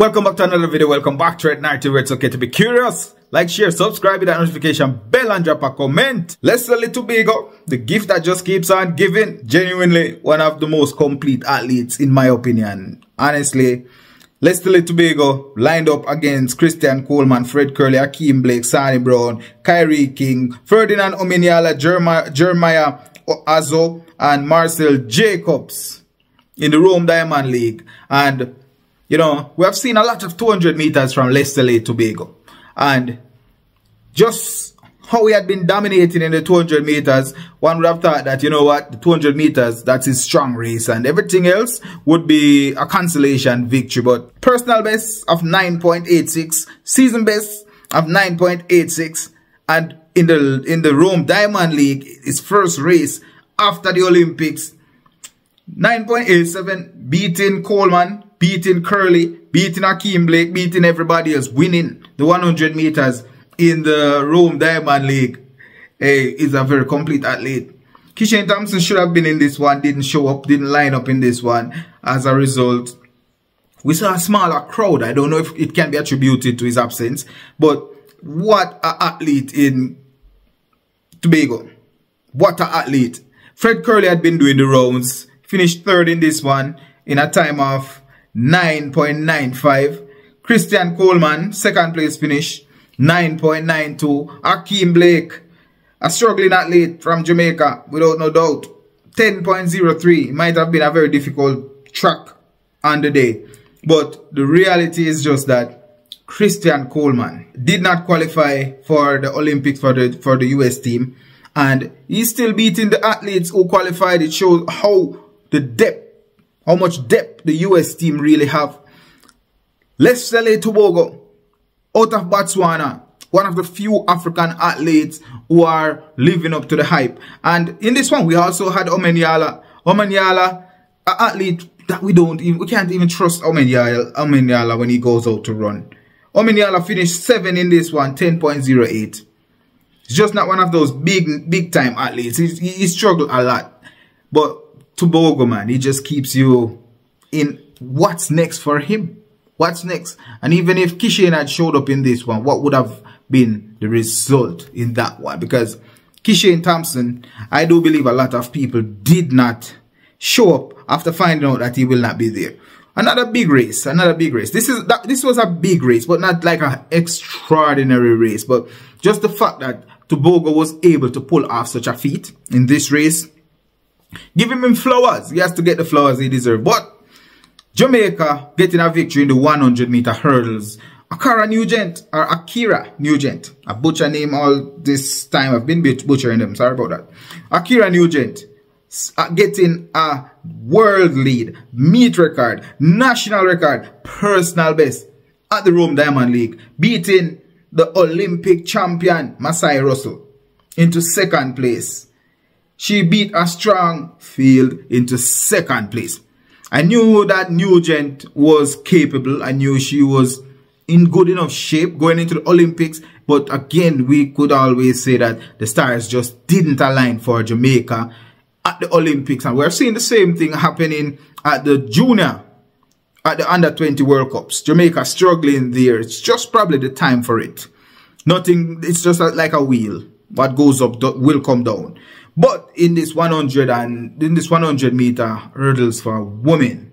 Welcome back to another video. Welcome back to Red Narrative, where it's okay to be curious. Like, share, subscribe, hit that notification bell and drop a comment. Letsile Tebogo, the gift that just keeps on giving. Genuinely one of the most complete athletes in my opinion. Honestly, Letsile Tebogo lined up against Christian Coleman, Fred Curley, Akeem Blake, Sonny Brown, Kyrie King, Ferdinand Omeniala, Jeremiah Azo, and Marcel Jacobs in the Rome Diamond League. And you know, we have seen a lot of 200 meters from Letsile Tebogo. And just how he had been dominating in the 200 meters, one would have thought that, you know what, the 200 meters, that's his strong race. And everything else would be a consolation victory. But personal best of 9.86, season best of 9.86. And in the Rome Diamond League, his first race after the Olympics, 9.87, beating Coleman, beating Curley, beating Akeem Blake, beating everybody else, winning the 100 meters in the Rome Diamond League. Is a very complete athlete. Kishane Thompson should have been in this one, didn't show up, didn't line up in this one. As a result, we saw a smaller crowd. I don't know if it can be attributed to his absence, but what an athlete in Tebogo. What an athlete. Fred Curley had been doing the rounds, finished third in this one in a time of 9.95. Christian Coleman, second place finish, 9.92. Akeem Blake, a struggling athlete from Jamaica, without no doubt, 10.03. Might have been a very difficult track on the day. But the reality is just that Christian Coleman did not qualify for the Olympics for the US team. And he's still beating the athletes who qualified. It shows how much depth the US team really have. Letsile Tebogo, out of Botswana, one of the few African athletes who are living up to the hype. And in this one, we also had Omeniala. Omeniala, an athlete that we can't even trust Omeniala when he goes out to run. Omeniala finished 7th in this one, 10.08. He's just not one of those big time athletes. He struggled a lot. But Tebogo, man, he just keeps you in what's next for him. What's next? And even if Kishane had showed up in this one, what would have been the result in that one? Because Kishane Thompson, I do believe a lot of people did not show up after finding out that he will not be there. Another big race, another big race. This was a big race, but not like an extraordinary race. But just the fact that Tebogo was able to pull off such a feat in this race, give him flowers. He has to get the flowers he deserves. But Jamaica getting a victory in the 100 meter hurdles. Ackera Nugent, or Ackera Nugent. I butcher name all this time. I've been butchering them. Sorry about that. Ackera Nugent getting a world lead, meet record, national record, personal best at the Rome Diamond League, beating the Olympic champion Masai Russell into second place. She beat a strong field into second place. I knew that Nugent was capable. I knew she was in good enough shape going into the Olympics. But again, we could always say that the stars just didn't align for Jamaica at the Olympics. And we're seeing the same thing happening at the the under 20 World Cups. Jamaica struggling there. It's just probably the time for it. Nothing, it's just like a wheel. What goes up will come down. But in this 100 meter hurdles for women,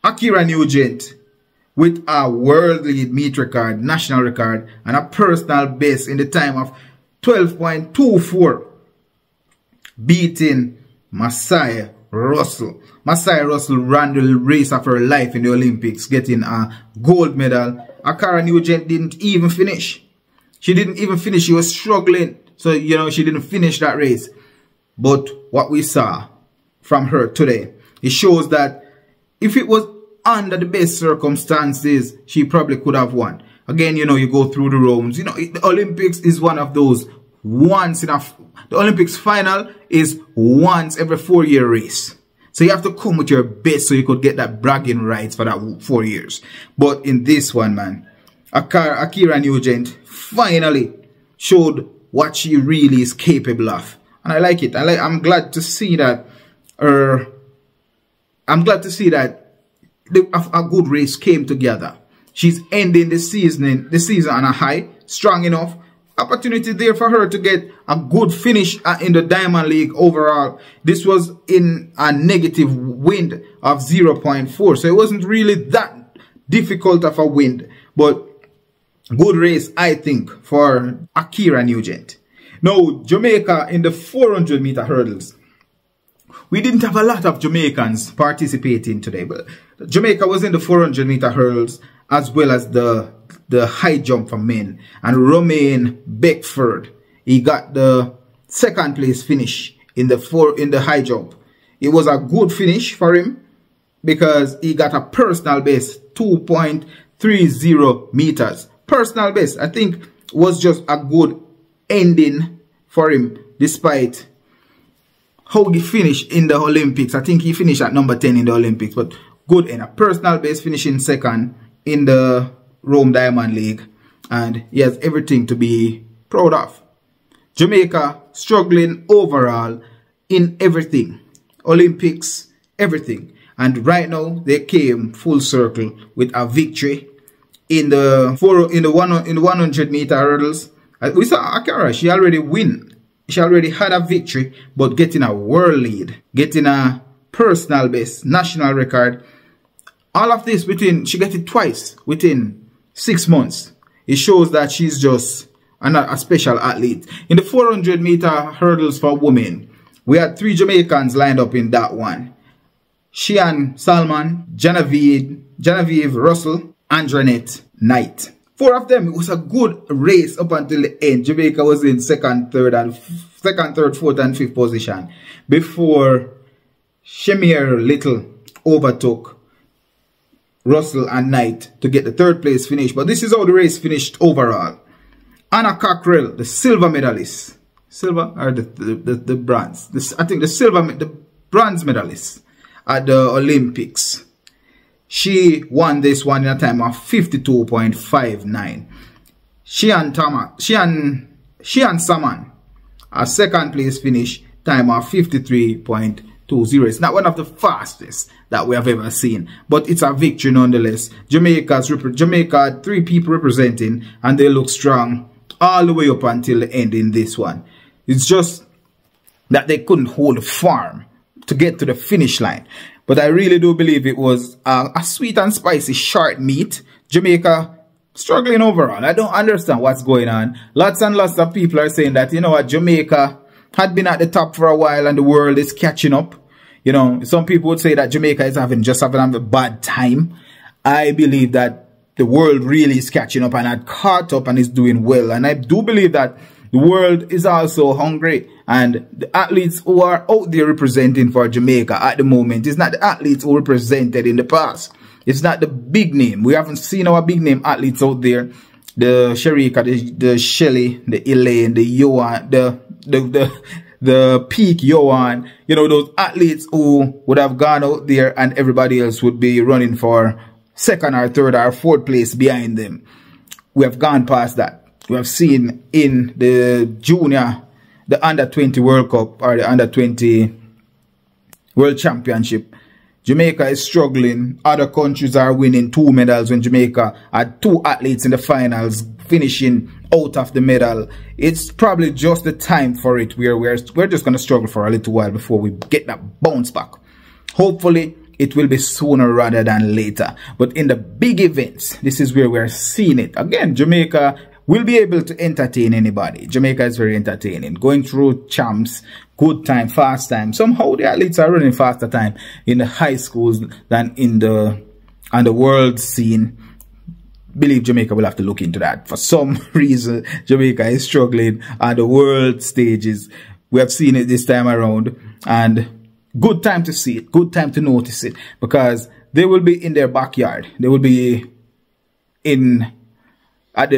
Ackera Nugent with a world lead meet record, national record, and a personal best in the time of 12.24, beating Masai Russell. Masai Russell ran the race of her life in the Olympics, getting a gold medal. Ackera Nugent didn't even finish. She didn't even finish. She was struggling. So, you know, she didn't finish that race. But what we saw from her today, it shows that if it was under the best circumstances, she probably could have won. Again, you know, you go through the rounds. You know, the Olympics is one of those the Olympics final is once every 4-year race. So you have to come with your best so you could get that bragging rights for that 4 years. But in this one, man, Ackera Nugent finally showed what she really is capable of. And I like it. I'm glad to see that a good race came together. She's ending the season on a high, strong enough. Opportunity there for her to get a good finish in the Diamond League overall. This was in a negative wind of 0.4, so it wasn't really that difficult of a wind, but good race, I think, for Ackera Nugent. Now, Jamaica in the 400 meter hurdles. We didn't have a lot of Jamaicans participating today, but Jamaica was in the 400 meter hurdles as well as the high jump for men. And Romain Beckford, he got the second place finish in the high jump. It was a good finish for him because he got a personal best 2.30 meters. Personal best, I think, was just a good ending for him despite how he finished in the Olympics. I think he finished at number 10 in the Olympics, but good end. A personal best, finishing second in the Rome Diamond League, and he has everything to be proud of. Jamaica struggling overall in everything, Olympics, everything, and right now they came full circle with a victory in the 100 meter hurdles. We saw Ackera, she already win. She already had a victory, but getting a world lead, getting a personal best, national record. All of this she got it twice within 6 months. It shows that she's just a special athlete. In the 400 meter hurdles for women, we had 3 Jamaicans lined up in that one. Shian Salman, Genevieve Russell, and Janet Knight. 4 of them. It was a good race up until the end. Jamaica was in second, third, fourth, and fifth position before Shamir Little overtook Russell and Knight to get the third place finish. But this is how the race finished overall. Anna Cockrell, the silver medalist. Silver or the bronze? I think the bronze medalist at the Olympics. She won this one in a time of 52.59. Shian Saman, a second place finish, time of 53.20. It's not one of the fastest that we have ever seen, but it's a victory nonetheless. Jamaica had 3 people representing, and they look strong all the way up until the end in this one. It's just that they couldn't hold firm to get to the finish line. But I really do believe it was a sweet and spicy short meet. Jamaica struggling overall. I don't understand what's going on. Lots and lots of people are saying that, you know what, Jamaica had been at the top for a while and the world is catching up. You know, some people would say that Jamaica is having a bad time. I believe that the world really is catching up and had caught up and is doing well. And I do believe that the world is also hungry, and the athletes who are out there representing for Jamaica at the moment is not the athletes who represented in the past. It's not the big name. We haven't seen our big name athletes out there. The Sharika, the Shelly, the Elaine, the Yohan, the Peak Yohan. You know, those athletes who would have gone out there and everybody else would be running for second or third or fourth place behind them. We have gone past that. We have seen in the the under 20 World Cup or the under 20 World Championship, Jamaica is struggling. Other countries are winning 2 medals when Jamaica had 2 athletes in the finals finishing out of the medal. It's probably just the time for it where we're just going to struggle for a little while before we get that bounce back. Hopefully it will be sooner rather than later. But in the big events, this is where we're seeing it. Again, Jamaica will be able to entertain anybody. Jamaica is very entertaining. Going through champs, good time, fast time. Somehow the athletes are running faster time in the high schools than on the world scene. Believe Jamaica will have to look into that. For some reason, Jamaica is struggling on the world stages. We have seen it this time around, and good time to see it. Good time to notice it, because they will be in their backyard. They will be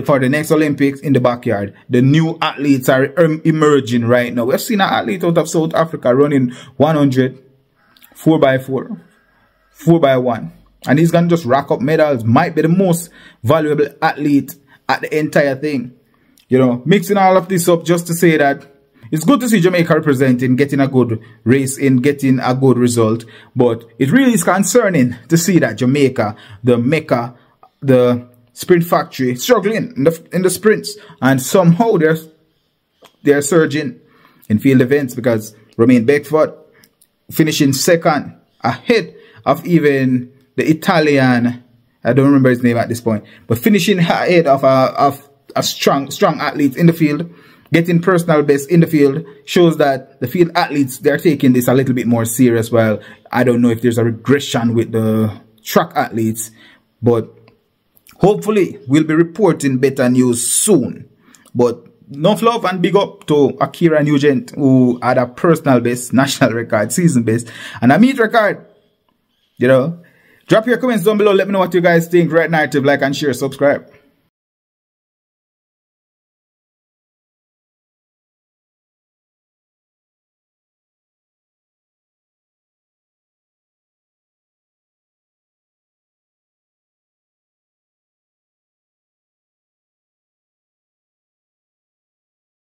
for the next Olympics in the backyard. The new athletes are emerging right now. We've seen an athlete out of South Africa running 100, 4x4, 4x1. And he's going to just rack up medals. Might be the most valuable athlete at the entire thing. You know, mixing all of this up just to say that it's good to see Jamaica representing, getting a good race in, getting a good result. But it really is concerning to see that Jamaica, the Mecca, the sprint factory, struggling in the sprints. And somehow they're surging in field events, because Romain Beckford finishing second ahead of even the Italian, I don't remember his name at this point, but finishing ahead of a strong athlete in the field, getting personal best in the field, shows that the field athletes, they're taking this a little bit more serious. Well, I don't know if there's a regression with the track athletes, but hopefully we'll be reporting better news soon. But enough love and big up to Ackera Nugent, who had a personal best, national record, season best, and a meet record. You know, drop your comments down below. Let me know what you guys think. Right Narrative, like and share, subscribe.